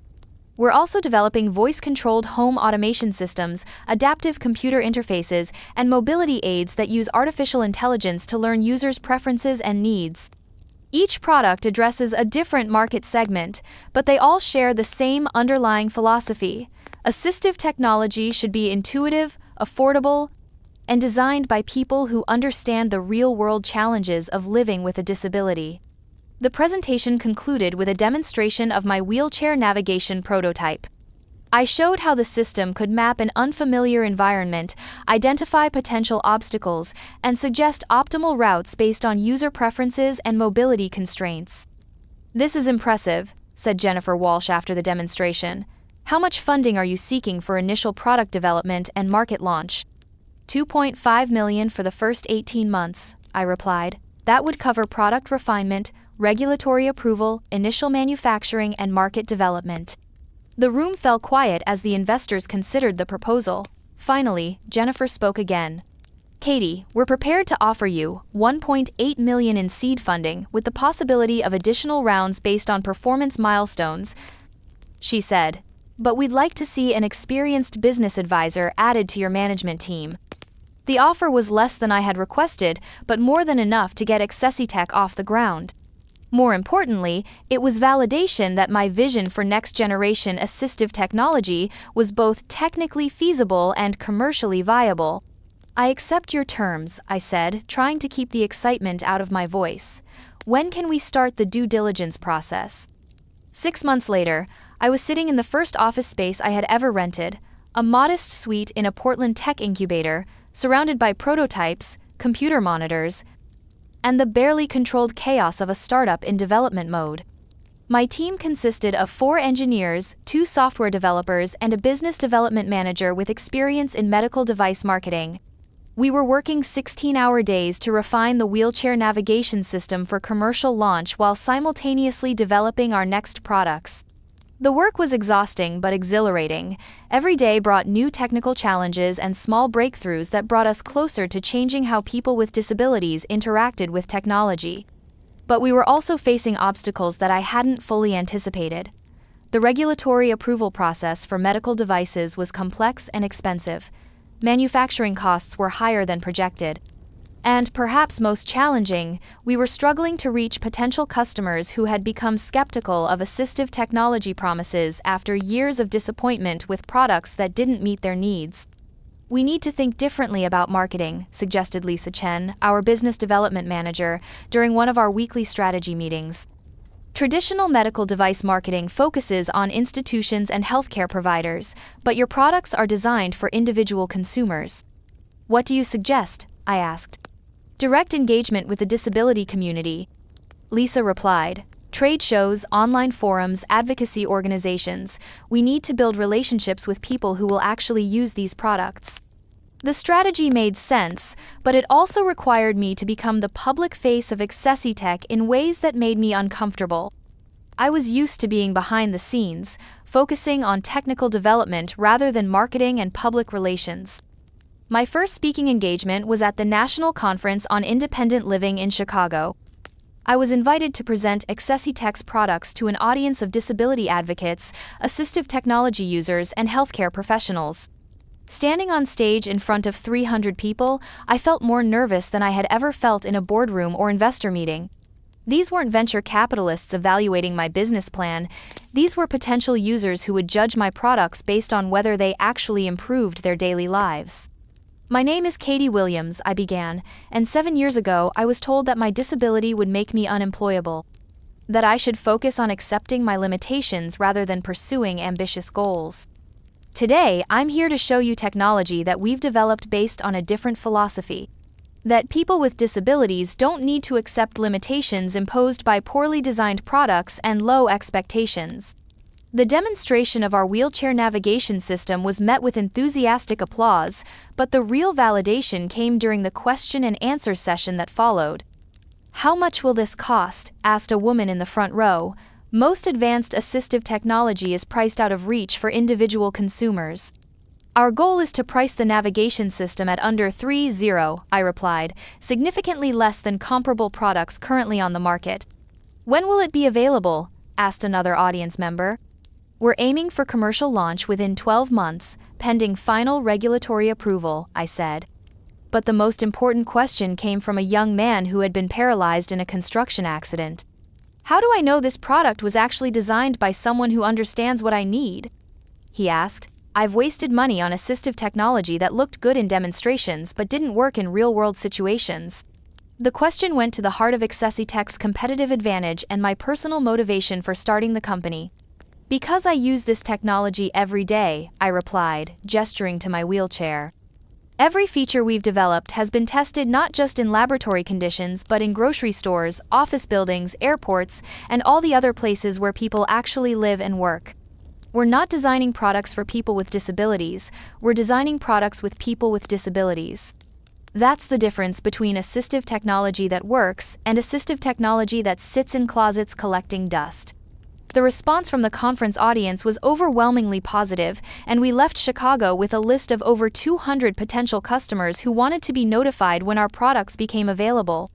"We're also developing voice-controlled home automation systems, adaptive computer interfaces, and mobility aids that use artificial intelligence to learn users' preferences and needs." Each product addresses a different market segment, but they all share the same underlying philosophy. Assistive technology should be intuitive, affordable, and designed by people who understand the real-world challenges of living with a disability. The presentation concluded with a demonstration of my wheelchair navigation prototype. I showed how the system could map an unfamiliar environment, identify potential obstacles, and suggest optimal routes based on user preferences and mobility constraints. "This is impressive," said Jennifer Walsh after the demonstration. "How much funding are you seeking for initial product development and market launch?" $2.5 million for the first 18 months, I replied. "That would cover product refinement, regulatory approval, initial manufacturing, and market development." The room fell quiet as the investors considered the proposal. Finally, Jennifer spoke again. Katie, we're prepared to offer you $1.8 million in seed funding with the possibility of additional rounds based on performance milestones, she said. But we'd like to see an experienced business advisor added to your management team. The offer was less than I had requested, but more than enough to get AccessiTech off the ground. More importantly, it was validation that my vision for next-generation assistive technology was both technically feasible and commercially viable. I accept your terms, I said, trying to keep the excitement out of my voice. When can we start the due diligence process? 6 months later, I was sitting in the first office space I had ever rented, a modest suite in a Portland tech incubator, surrounded by prototypes, computer monitors, and the barely controlled chaos of a startup in development mode. My team consisted of 4 engineers, 2 software developers, and a business development manager with experience in medical device marketing. We were working 16-hour days to refine the wheelchair navigation system for commercial launch while simultaneously developing our next products. The work was exhausting but exhilarating. Every day brought new technical challenges and small breakthroughs that brought us closer to changing how people with disabilities interacted with technology. But we were also facing obstacles that I hadn't fully anticipated. The regulatory approval process for medical devices was complex and expensive. Manufacturing costs were higher than projected. And perhaps most challenging, we were struggling to reach potential customers who had become skeptical of assistive technology promises after years of disappointment with products that didn't meet their needs. We need to think differently about marketing, suggested Lisa Chen, our business development manager, during one of our weekly strategy meetings. Traditional medical device marketing focuses on institutions and healthcare providers, but your products are designed for individual consumers. What do you suggest? I asked. Direct engagement with the disability community, Lisa replied. Trade shows, online forums, advocacy organizations. We need to build relationships with people who will actually use these products. The strategy made sense, but it also required me to become the public face of AccessiTech in ways that made me uncomfortable. I was used to being behind the scenes, focusing on technical development rather than marketing and public relations. My first speaking engagement was at the National Conference on Independent Living in Chicago. I was invited to present AccessiTech's products to an audience of disability advocates, assistive technology users, and healthcare professionals. Standing on stage in front of 300 people, I felt more nervous than I had ever felt in a boardroom or investor meeting. These weren't venture capitalists evaluating my business plan. These were potential users who would judge my products based on whether they actually improved their daily lives. My name is Katie Williams, I began, and 7 years ago I was told that my disability would make me unemployable. That I should focus on accepting my limitations rather than pursuing ambitious goals. Today, I'm here to show you technology that we've developed based on a different philosophy. That people with disabilities don't need to accept limitations imposed by poorly designed products and low expectations. The demonstration of our wheelchair navigation system was met with enthusiastic applause, but the real validation came during the question and answer session that followed. How much will this cost? Asked a woman in the front row. Most advanced assistive technology is priced out of reach for individual consumers. Our goal is to price the navigation system at under $30, I replied, significantly less than comparable products currently on the market. When will it be available? Asked another audience member. We're aiming for commercial launch within 12 months, pending final regulatory approval, I said. But the most important question came from a young man who had been paralyzed in a construction accident. How do I know this product was actually designed by someone who understands what I need? He asked. I've wasted money on assistive technology that looked good in demonstrations but didn't work in real-world situations. The question went to the heart of AccessiTech's competitive advantage and my personal motivation for starting the company. Because I use this technology every day, I replied, gesturing to my wheelchair. Every feature we've developed has been tested not just in laboratory conditions but in grocery stores, office buildings, airports, and all the other places where people actually live and work. We're not designing products for people with disabilities, we're designing products with people with disabilities. That's the difference between assistive technology that works and assistive technology that sits in closets collecting dust. The response from the conference audience was overwhelmingly positive, and we left Chicago with a list of over 200 potential customers who wanted to be notified when our products became available.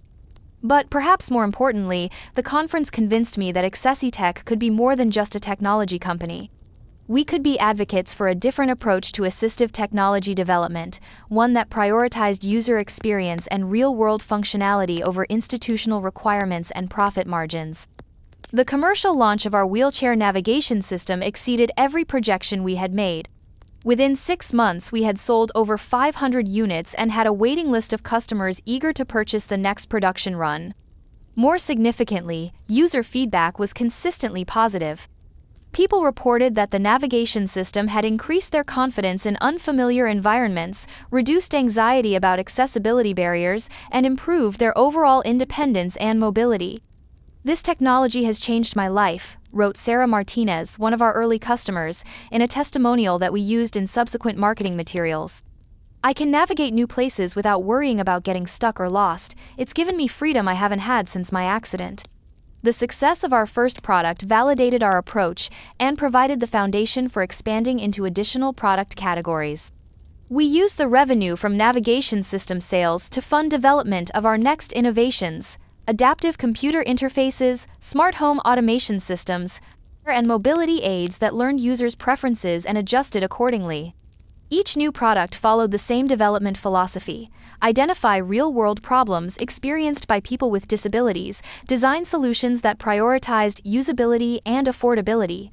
But perhaps more importantly, the conference convinced me that AccessiTech could be more than just a technology company. We could be advocates for a different approach to assistive technology development, one that prioritized user experience and real-world functionality over institutional requirements and profit margins. The commercial launch of our wheelchair navigation system exceeded every projection we had made. Within 6 months, we had sold over 500 units and had a waiting list of customers eager to purchase the next production run. More significantly, user feedback was consistently positive. People reported that the navigation system had increased their confidence in unfamiliar environments, reduced anxiety about accessibility barriers, and improved their overall independence and mobility. "This technology has changed my life," wrote Sarah Martinez, one of our early customers, in a testimonial that we used in subsequent marketing materials. "I can navigate new places without worrying about getting stuck or lost. It's given me freedom I haven't had since my accident." The success of our first product validated our approach and provided the foundation for expanding into additional product categories. We used the revenue from navigation system sales to fund development of our next innovations: adaptive computer interfaces, smart home automation systems, and mobility aids that learned users' preferences and adjusted accordingly. Each new product followed the same development philosophy: identify real-world problems experienced by people with disabilities, design solutions that prioritized usability and affordability,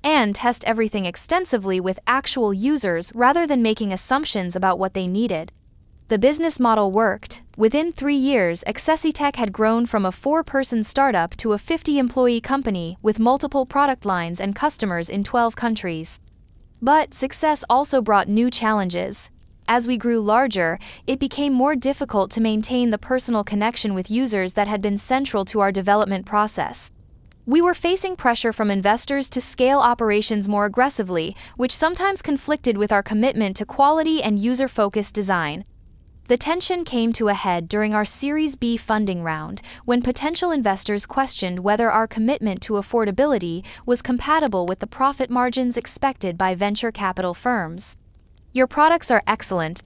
and test everything extensively with actual users rather than making assumptions about what they needed. The business model worked. Within 3 years, AccessiTech had grown from a 4-person startup to a 50-employee company with multiple product lines and customers in 12 countries. But success also brought new challenges. As we grew larger, it became more difficult to maintain the personal connection with users that had been central to our development process. We were facing pressure from investors to scale operations more aggressively, which sometimes conflicted with our commitment to quality and user-focused design. The tension came to a head during our Series B funding round, when potential investors questioned whether our commitment to affordability was compatible with the profit margins expected by venture capital firms. "Your products are excellent,"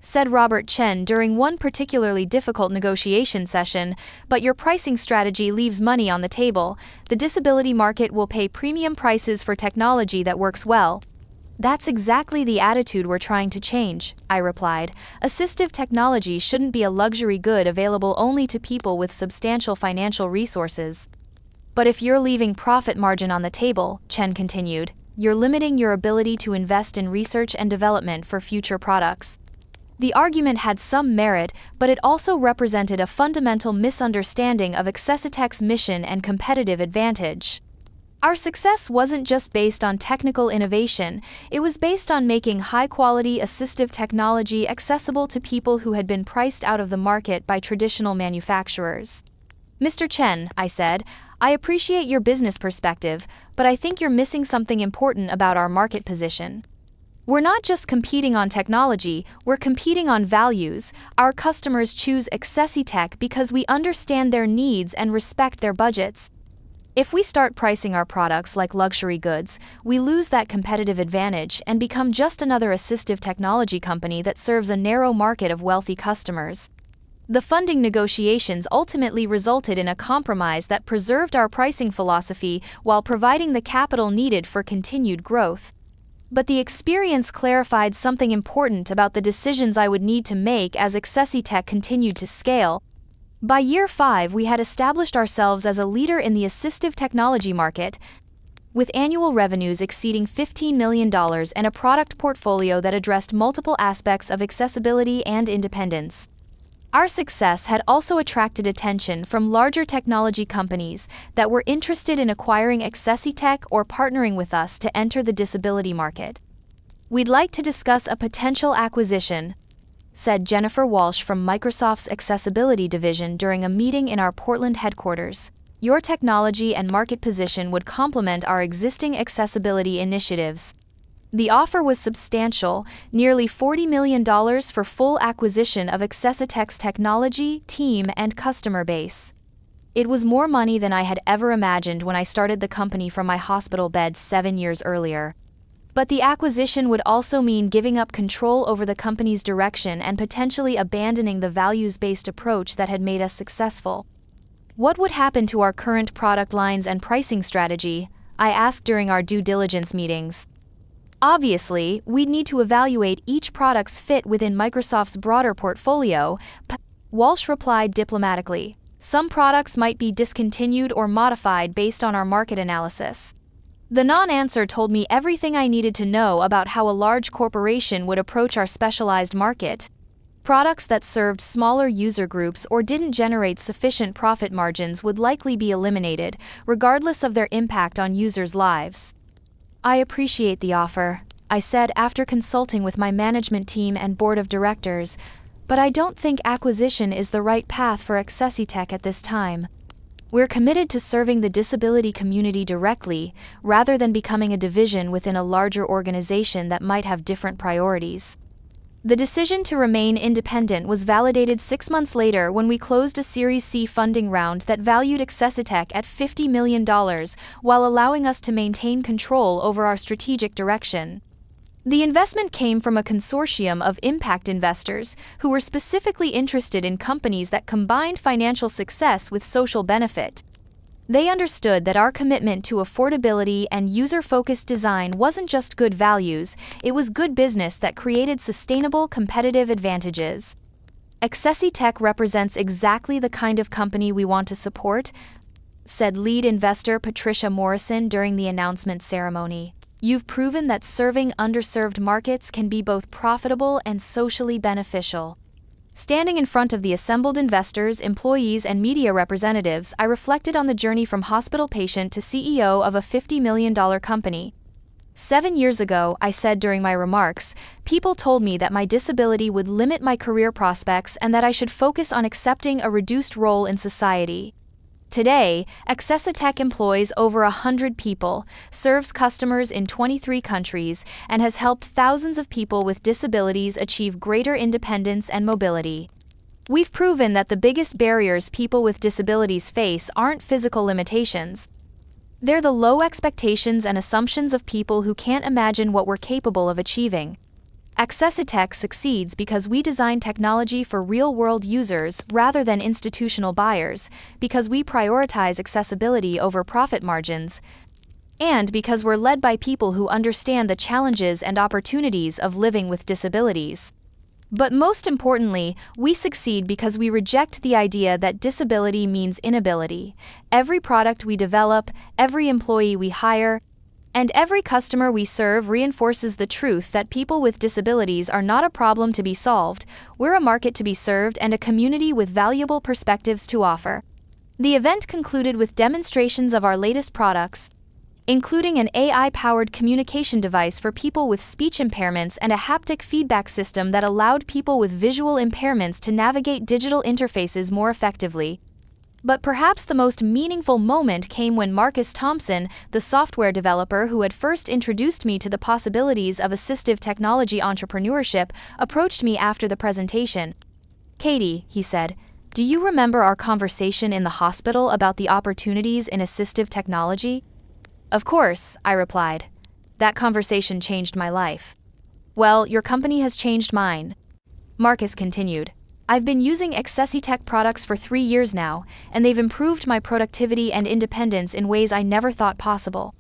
said Robert Chen during one particularly difficult negotiation session, "but your pricing strategy leaves money on the table. The disability market will pay premium prices for technology that works well." "That's exactly the attitude we're trying to change," I replied. "Assistive technology shouldn't be a luxury good available only to people with substantial financial resources." "But if you're leaving profit margin on the table," Chen continued, "you're limiting your ability to invest in research and development for future products." The argument had some merit, but it also represented a fundamental misunderstanding of AccessiTech's mission and competitive advantage. Our success wasn't just based on technical innovation, it was based on making high-quality assistive technology accessible to people who had been priced out of the market by traditional manufacturers. "Mr. Chen," I said, "I appreciate your business perspective, but I think you're missing something important about our market position. We're not just competing on technology, we're competing on values. Our customers choose AccessiTech because we understand their needs and respect their budgets. If we start pricing our products like luxury goods, we lose that competitive advantage and become just another assistive technology company that serves a narrow market of wealthy customers." The funding negotiations ultimately resulted in a compromise that preserved our pricing philosophy while providing the capital needed for continued growth. But the experience clarified something important about the decisions I would need to make as AccessiTech continued to scale. By year 5, we had established ourselves as a leader in the assistive technology market, with annual revenues exceeding $15 million and a product portfolio that addressed multiple aspects of accessibility and independence. Our success had also attracted attention from larger technology companies that were interested in acquiring AccessiTech or partnering with us to enter the disability market. "We'd like to discuss a potential acquisition," said Jennifer Walsh from Microsoft's accessibility division during a meeting in our Portland headquarters. "Your technology and market position would complement our existing accessibility initiatives." The offer was substantial, nearly $40 million for full acquisition of AccessiTech's technology, team, and customer base. It was more money than I had ever imagined when I started the company from my hospital bed 7 years earlier. But the acquisition would also mean giving up control over the company's direction and potentially abandoning the values-based approach that had made us successful. What would happen to our current product lines and pricing strategy? I asked during our due diligence meetings. Obviously, we'd need to evaluate each product's fit within Microsoft's broader portfolio, Walsh replied diplomatically. Some products might be discontinued or modified based on our market analysis. The non-answer told me everything I needed to know about how a large corporation would approach our specialized market. Products that served smaller user groups or didn't generate sufficient profit margins would likely be eliminated, regardless of their impact on users' lives. I appreciate the offer, I said after consulting with my management team and board of directors, but I don't think acquisition is the right path for AccessiTech at this time. We're committed to serving the disability community directly, rather than becoming a division within a larger organization that might have different priorities. The decision to remain independent was validated 6 months later when we closed a Series C funding round that valued AccessiTech at $50 million, while allowing us to maintain control over our strategic direction. The investment came from a consortium of impact investors who were specifically interested in companies that combined financial success with social benefit. They understood that our commitment to affordability and user-focused design wasn't just good values, it was good business that created sustainable competitive advantages. AccessiTech represents exactly the kind of company we want to support, said lead investor Patricia Morrison during the announcement ceremony. You've proven that serving underserved markets can be both profitable and socially beneficial. Standing in front of the assembled investors, employees, and media representatives, I reflected on the journey from hospital patient to CEO of a $50 million company. 7 years ago, I said during my remarks, people told me that my disability would limit my career prospects and that I should focus on accepting a reduced role in society. Today, AccessiTech employs over 100 people, serves customers in 23 countries, and has helped thousands of people with disabilities achieve greater independence and mobility. We've proven that the biggest barriers people with disabilities face aren't physical limitations. They're the low expectations and assumptions of people who can't imagine what we're capable of achieving. AccessiTech succeeds because we design technology for real-world users rather than institutional buyers, because we prioritize accessibility over profit margins, and because we're led by people who understand the challenges and opportunities of living with disabilities. But most importantly, we succeed because we reject the idea that disability means inability. Every product we develop, every employee we hire, and every customer we serve reinforces the truth that people with disabilities are not a problem to be solved, we're a market to be served and a community with valuable perspectives to offer. The event concluded with demonstrations of our latest products, including an AI-powered communication device for people with speech impairments and a haptic feedback system that allowed people with visual impairments to navigate digital interfaces more effectively. But perhaps the most meaningful moment came when Marcus Thompson, the software developer who had first introduced me to the possibilities of assistive technology entrepreneurship, approached me after the presentation. "Katie," he said, "do you remember our conversation in the hospital about the opportunities in assistive technology?" "Of course," I replied. "That conversation changed my life." "Well, your company has changed mine," Marcus continued. "I've been using AccessiTech products for 3 years now, and they've improved my productivity and independence in ways I never thought possible.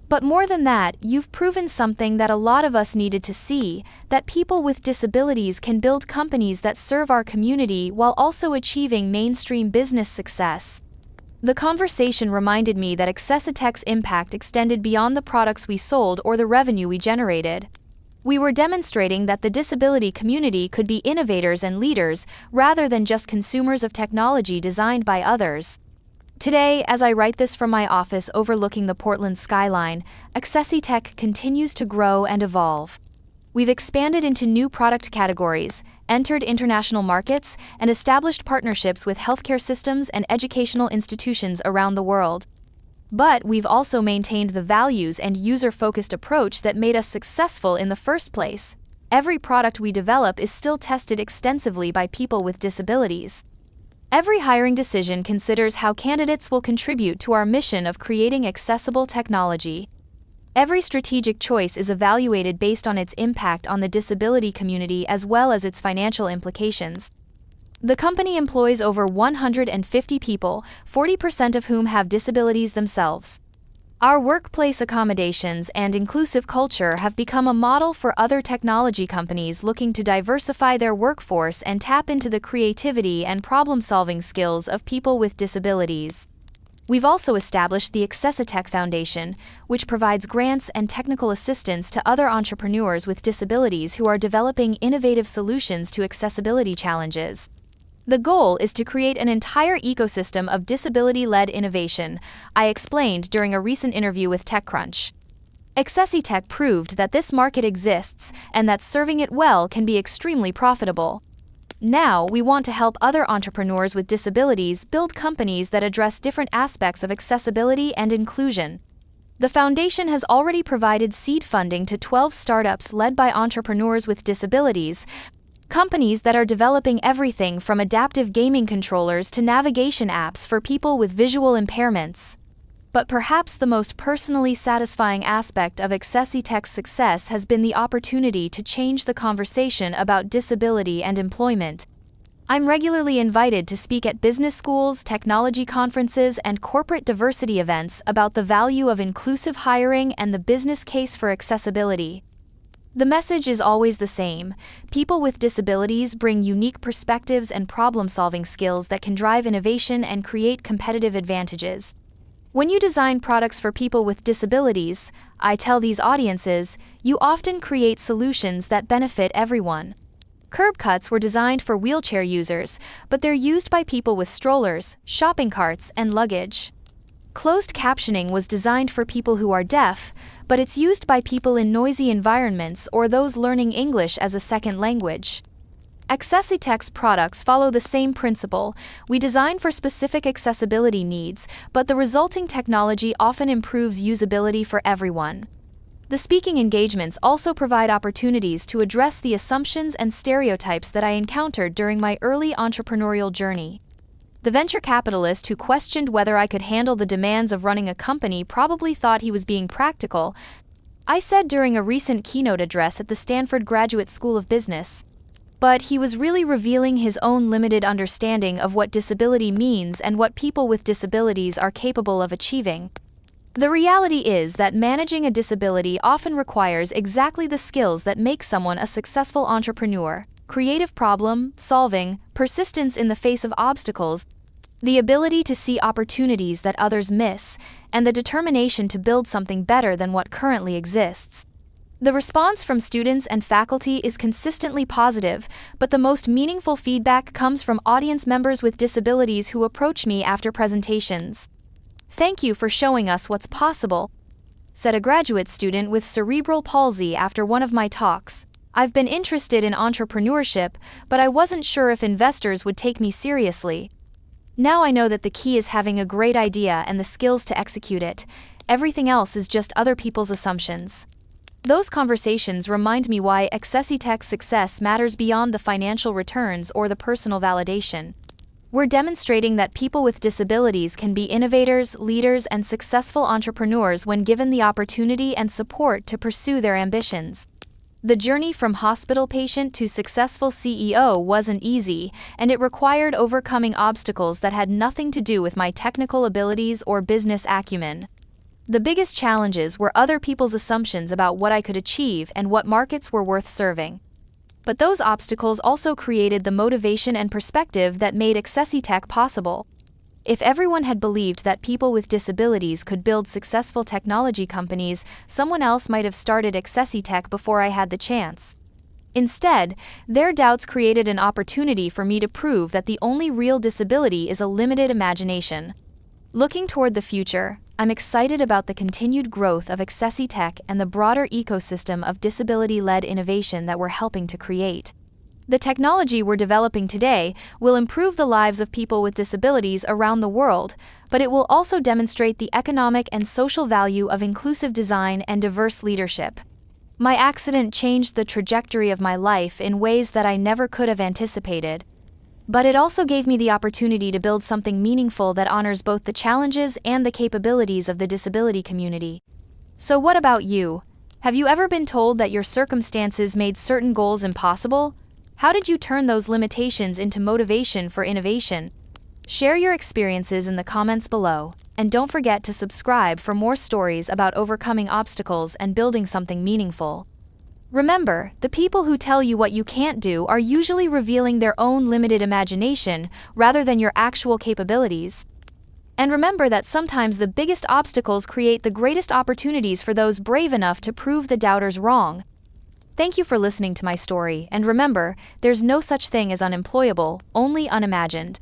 But more than that, you've proven something that a lot of us needed to see, that people with disabilities can build companies that serve our community while also achieving mainstream business success." The conversation reminded me that AccessiTech's impact extended beyond the products we sold or the revenue we generated. We were demonstrating that the disability community could be innovators and leaders, rather than just consumers of technology designed by others. Today, as I write this from my office overlooking the Portland skyline, AccessiTech continues to grow and evolve. We've expanded into new product categories, entered international markets, and established partnerships with healthcare systems and educational institutions around the world. But we've also maintained the values and user-focused approach that made us successful in the first place. Every product we develop is still tested extensively by people with disabilities. Every hiring decision considers how candidates will contribute to our mission of creating accessible technology. Every strategic choice is evaluated based on its impact on the disability community as well as its financial implications. The company employs over 150 people, 40% of whom have disabilities themselves. Our workplace accommodations and inclusive culture have become a model for other technology companies looking to diversify their workforce and tap into the creativity and problem-solving skills of people with disabilities. We've also established the AccessiTech Foundation, which provides grants and technical assistance to other entrepreneurs with disabilities who are developing innovative solutions to accessibility challenges. The goal is to create an entire ecosystem of disability-led innovation, I explained during a recent interview with TechCrunch. AccessiTech proved that this market exists and that serving it well can be extremely profitable. Now, we want to help other entrepreneurs with disabilities build companies that address different aspects of accessibility and inclusion. The foundation has already provided seed funding to 12 startups led by entrepreneurs with disabilities, companies that are developing everything from adaptive gaming controllers to navigation apps for people with visual impairments. But perhaps the most personally satisfying aspect of AccessiTech's success has been the opportunity to change the conversation about disability and employment. I'm regularly invited to speak at business schools, technology conferences, and corporate diversity events about the value of inclusive hiring and the business case for accessibility. The message is always the same. People with disabilities bring unique perspectives and problem-solving skills that can drive innovation and create competitive advantages. When you design products for people with disabilities, I tell these audiences, you often create solutions that benefit everyone. Curb cuts were designed for wheelchair users, but they're used by people with strollers, shopping carts, and luggage. Closed captioning was designed for people who are deaf, but it's used by people in noisy environments or those learning English as a second language. AccessiTech's products follow the same principle. We design for specific accessibility needs, but the resulting technology often improves usability for everyone. The speaking engagements also provide opportunities to address the assumptions and stereotypes that I encountered during my early entrepreneurial journey. The venture capitalist who questioned whether I could handle the demands of running a company probably thought he was being practical, I said during a recent keynote address at the Stanford Graduate School of Business. But he was really revealing his own limited understanding of what disability means and what people with disabilities are capable of achieving. The reality is that managing a disability often requires exactly the skills that make someone a successful entrepreneur: creative problem solving, persistence in the face of obstacles, the ability to see opportunities that others miss, and the determination to build something better than what currently exists. The response from students and faculty is consistently positive, but the most meaningful feedback comes from audience members with disabilities who approach me after presentations. "Thank you for showing us what's possible," said a graduate student with cerebral palsy after one of my talks. "I've been interested in entrepreneurship, but I wasn't sure if investors would take me seriously. Now I know that the key is having a great idea and the skills to execute it. Everything else is just other people's assumptions." Those conversations remind me why AccessiTech's success matters beyond the financial returns or the personal validation. We're demonstrating that people with disabilities can be innovators, leaders, and successful entrepreneurs when given the opportunity and support to pursue their ambitions. The journey from hospital patient to successful CEO wasn't easy, and it required overcoming obstacles that had nothing to do with my technical abilities or business acumen. The biggest challenges were other people's assumptions about what I could achieve and what markets were worth serving. But those obstacles also created the motivation and perspective that made AccessiTech possible. If everyone had believed that people with disabilities could build successful technology companies, someone else might have started AccessiTech before I had the chance. Instead, their doubts created an opportunity for me to prove that the only real disability is a limited imagination. Looking toward the future, I'm excited about the continued growth of AccessiTech and the broader ecosystem of disability-led innovation that we're helping to create. The technology we're developing today will improve the lives of people with disabilities around the world, but it will also demonstrate the economic and social value of inclusive design and diverse leadership. My accident changed the trajectory of my life in ways that I never could have anticipated. But it also gave me the opportunity to build something meaningful that honors both the challenges and the capabilities of the disability community. So what about you? Have you ever been told that your circumstances made certain goals impossible? How did you turn those limitations into motivation for innovation? Share your experiences in the comments below, and don't forget to subscribe for more stories about overcoming obstacles and building something meaningful. Remember, the people who tell you what you can't do are usually revealing their own limited imagination rather than your actual capabilities. And remember that sometimes the biggest obstacles create the greatest opportunities for those brave enough to prove the doubters wrong. Thank you for listening to my story, and remember, there's no such thing as unemployable, only unimagined.